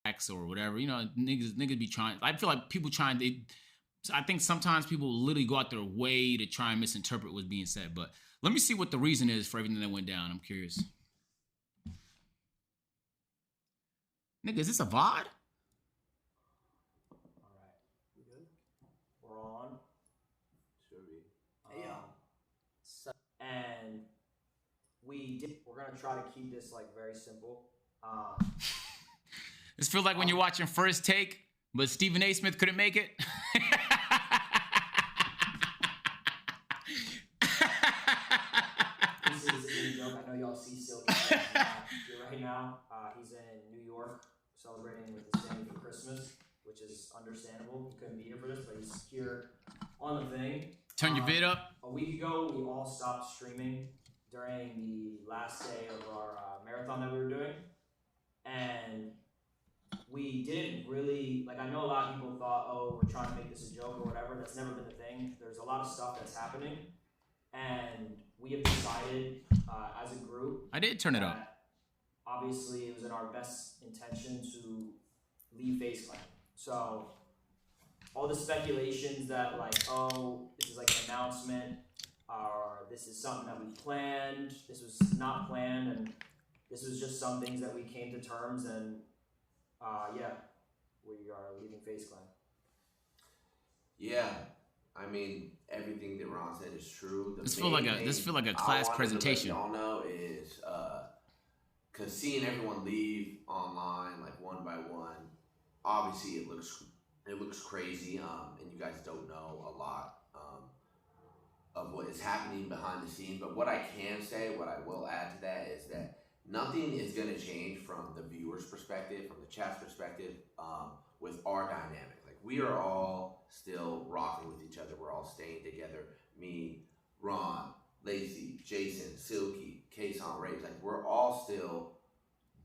or whatever. You know, niggas be trying. I feel like people trying. I think sometimes people literally go out their way to try and misinterpret what's being said. But let me see what the reason is for everything that went down. I'm curious. Nigga, is this a VOD? All right, we good? We're on. Should be. And we're gonna try to keep this like very simple. This feels like when you're watching First Take, but Stephen A. Smith couldn't make it. This is a joke. I know y'all see Silky here right now. He's in New York celebrating with his family for Christmas, which is understandable. He couldn't be here for this, but he's here on the thing. Turn your vid up. A week ago, we all stopped streaming during the last day of our marathon that we were doing. And we didn't really, like, I know a lot of people thought, oh, we're trying to make this a joke or whatever. That's never been the thing. There's a lot of stuff that's happening. And we have decided as a group. I did turn it up. Obviously, it was in our best intention to leave FaZe Clan. So, all the speculations that, like, oh, this is like an announcement, or this is something that we planned, this was not planned, and this was just some things that we came to terms, and yeah, we are leaving FaZe Clan. Yeah, I mean, everything that Ron said is true. This feel like a class presentation. Y'all know is because seeing everyone leave online like one by one, obviously it looks crazy, and you guys don't know a lot of what is happening behind the scenes. But what I can say, what I will add to that, is that nothing is going to change from the viewer's perspective, from the chat's perspective, with our dynamic. Like, we are all still rocking with each other. We're all staying together. Me, Ron, Lacey, Jason, Silky, Kason, Rage. Like, we're all still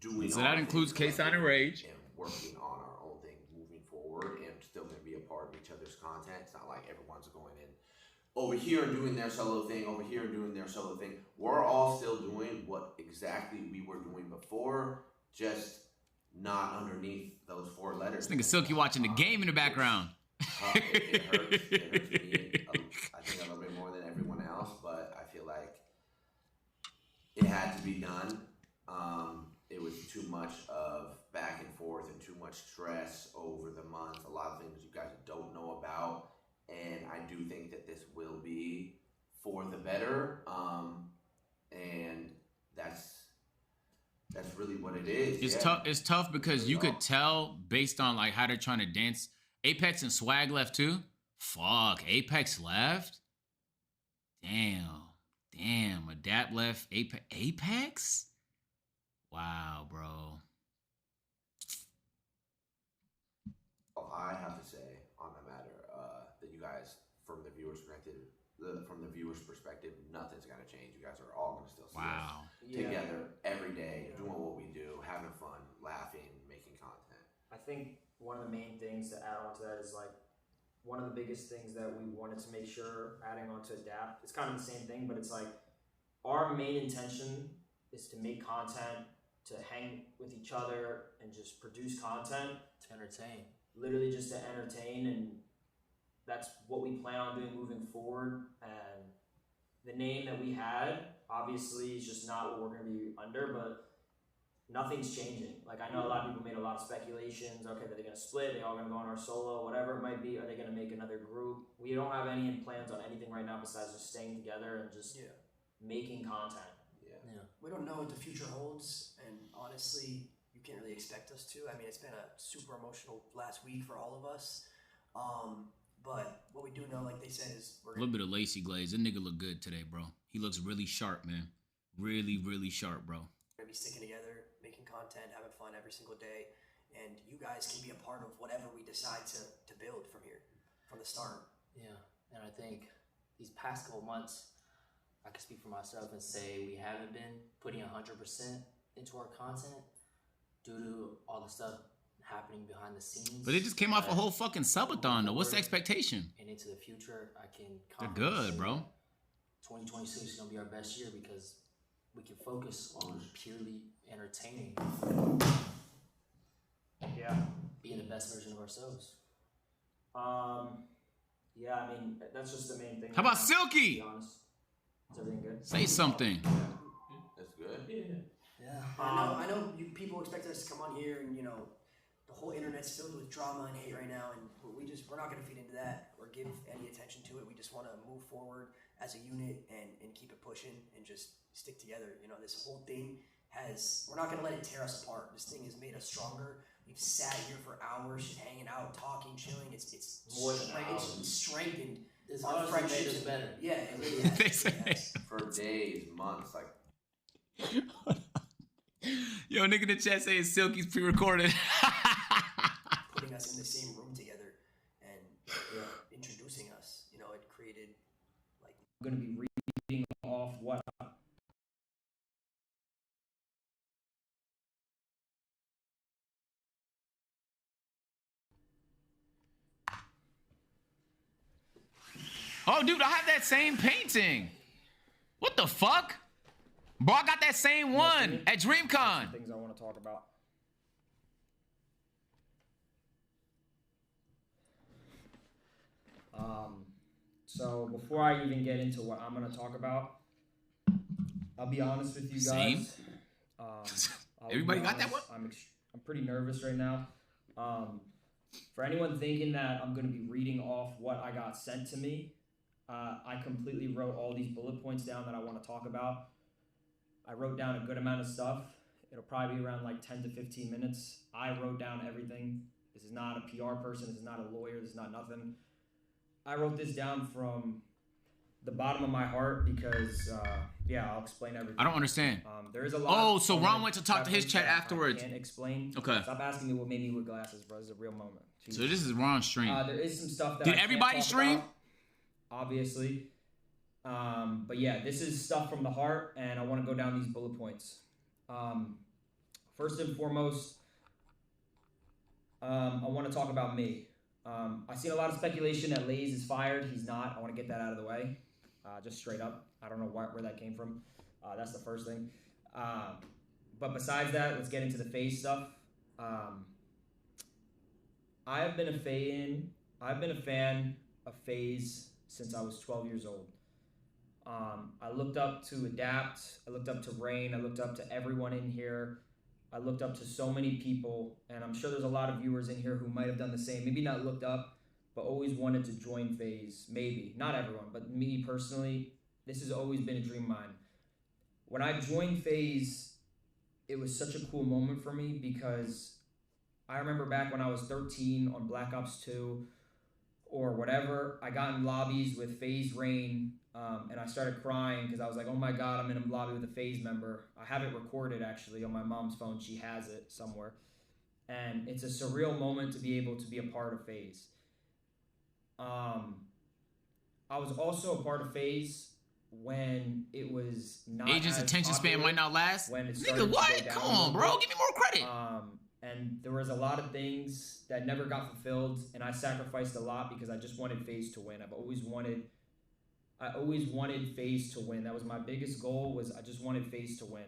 doing. So that includes Kason and Rage. And working on our own thing, moving forward, and still going to be a part of each other's content. It's not like everyone's going in over here and doing their solo thing, over here and doing their solo thing. We're all still doing what exactly we were doing before, just not underneath those four letters. This nigga Silky watching the game in the background. It hurts. It hurts me, I think, a little bit more than everyone else, but I feel like it had to be done. It was too much of back and forth and too much stress over the months. A lot of things you guys don't know about. And I do think that this will be for the better, and that's really what it is. It's tough. It's tough because you could tell based on like how they're trying to dance. Apex and Swag left too. Fuck, Apex left. Damn. Adapt left. Apex. Wow, bro. I have to say on the matter that you guys, from the viewer's perspective, nothing's gonna change. You guys are all gonna still see us together every day, doing what we do, having fun, laughing, making content. I think one of the main things to add on to that is like one of the biggest things that we wanted to make sure adding on to Adapt. It's kind of the same thing, but it's like our main intention is to make content, to hang with each other, and just produce content to entertain. Literally just to entertain, and that's what we plan on doing moving forward. And the name that we had obviously is just not what we're going to be under, but nothing's changing. Like, I know a lot of people made a lot of speculations. Okay, are they going to split? Are they all going to go on our solo? Whatever it might be. Are they going to make another group? We don't have any plans on anything right now besides just staying together and just making content. Yeah. We don't know what the future holds, and honestly, you can't really expect us to. I mean, it's been a super emotional last week for all of us. But what we do know, like they said, is a little bit of Lacy Glaze. That nigga look good today, bro. He looks really sharp, man. Really, really sharp, bro. We're gonna be sticking together, making content, having fun every single day, and you guys can be a part of whatever we decide to build from here, from the start. Yeah, and I think these past couple months, I can speak for myself and say we haven't been putting 100% into our content due to all the stuff happening behind the scenes. But it just came off a whole fucking subathon, though. What's the expectation? And into the future, I can They're good, bro. 2026 is going to be our best year because we can focus on purely entertaining. Yeah, best version of ourselves. Yeah, I mean, that's just the main thing. How about To Silky? be honest. Is everything good? Say something. That's good. Yeah. I know people expect us to come on here and, you know, the whole internet's filled with drama and hate right now, and we're not going to feed into that or give any attention to it. We just want to move forward as a unit and keep it pushing and just stick together. You know, this whole thing we're not going to let it tear us apart. This thing has made us stronger. We've sat here for hours just hanging out, talking, chilling. It's More than it's strengthened It's our honestly made friendships. us better. Yeah, it really has. They It say- really has. For days, months, like Yo, nigga in the chat saying Silky's pre-recorded. Putting us in the same room together and introducing us. You know, it created like. I'm going to be reading off what Oh, dude, I have that same painting. What the fuck? Bro, I got that same one at DreamCon. things I want to talk about. So before I even get into what I'm going to talk about, I'll be honest with you guys. Same. I'll Everybody be got that honest, I'm pretty nervous right now. For anyone thinking that I'm going to be reading off what I got sent to me, I completely wrote all these bullet points down that I want to talk about. I wrote down a good amount of stuff. It'll probably be around like 10 to 15 minutes. I wrote down everything. This is not a PR person. This is not a lawyer. This is not nothing. I wrote this down from the bottom of my heart because, I'll explain everything. I don't understand. There is a lot. Oh, so Ron went to talk to his chat that I afterwards. can't explain. Okay. Stop asking me what made me with glasses, bro. This is a real moment. So this is Ron's stream. There is some stuff that Did I can't everybody talk stream? about, obviously. But yeah, this is stuff from the heart, and I want to go down these bullet points. First and foremost, I want to talk about me. I've seen a lot of speculation that Lays is fired. He's not. I want to get that out of the way. Just straight up. I don't know where that came from. That's the first thing. But besides that, let's get into the FAZE stuff. I've been a fan of FAZE since I was 12 years old. I looked up to Adapt. I looked up to Rain. I looked up to everyone in here. I looked up to so many people, and I'm sure there's a lot of viewers in here who might have done the same. Maybe not looked up, but always wanted to join FAZE. Maybe. Not everyone, but me personally, this has always been a dream of mine. When I joined FAZE, it was such a cool moment for me because I remember back when I was 13 on Black Ops 2 or whatever, I got in lobbies with FaZe Rain, and I started crying because I was like, oh my God, I'm in a lobby with a FaZe member. I have it recorded actually on my mom's phone. She has it somewhere. And it's a surreal moment to be able to be a part of FaZe. I was also a part of FaZe when it was not Agent's as attention span popular, might not last. when it started Nigga, to what? go down Come a on, little bro. bit. Give me more credit. And there was a lot of things that never got fulfilled, and I sacrificed a lot because I just wanted FaZe to win. I always wanted FaZe to win. That was my biggest goal. Was I just wanted FaZe to win,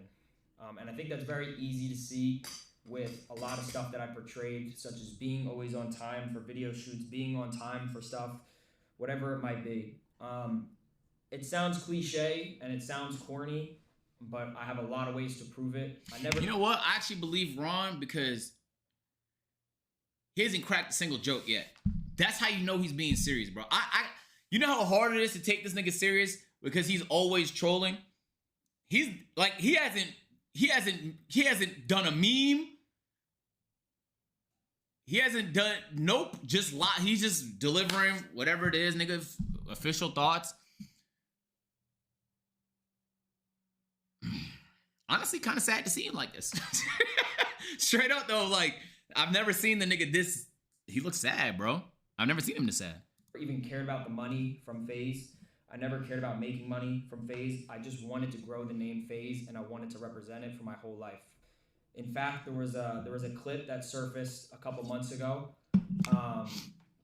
and I think that's very easy to see with a lot of stuff that I portrayed, such as being always on time for video shoots, being on time for stuff, whatever it might be. It sounds cliche and it sounds corny, but I have a lot of ways to prove it. You know what? I actually believe Ron because he hasn't cracked a single joke yet. That's how you know he's being serious, bro. You know how hard it is to take this nigga serious because he's always trolling. He's like he hasn't done a meme. He hasn't done he's just delivering whatever it is, nigga, official thoughts. Honestly, kind of sad to see him like this. Straight up though, like I've never seen the nigga this. He looks sad, bro. I've never seen him this sad. Even cared about the money from FaZe. I never cared about making money from FaZe. I just wanted to grow the name FaZe, and I wanted to represent it for my whole life. In fact, there was a clip that surfaced a couple months ago.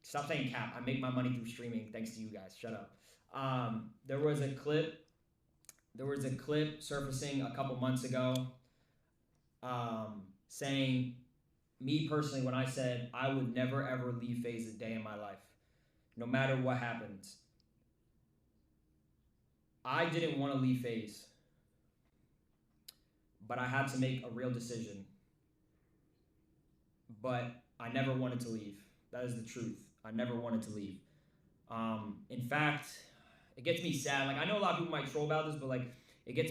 Stop saying cap. I make my money through streaming. Thanks to you guys. Shut up. There was a clip surfacing a couple months ago, saying me personally, when I said I would never ever leave FaZe a day in my life, no matter what happens, I didn't want to leave FaZe, but I had to make a real decision. But I never wanted to leave. That is the truth. I never wanted to leave. In fact, it gets me sad. Like, I know a lot of people might troll about this, but like, it gets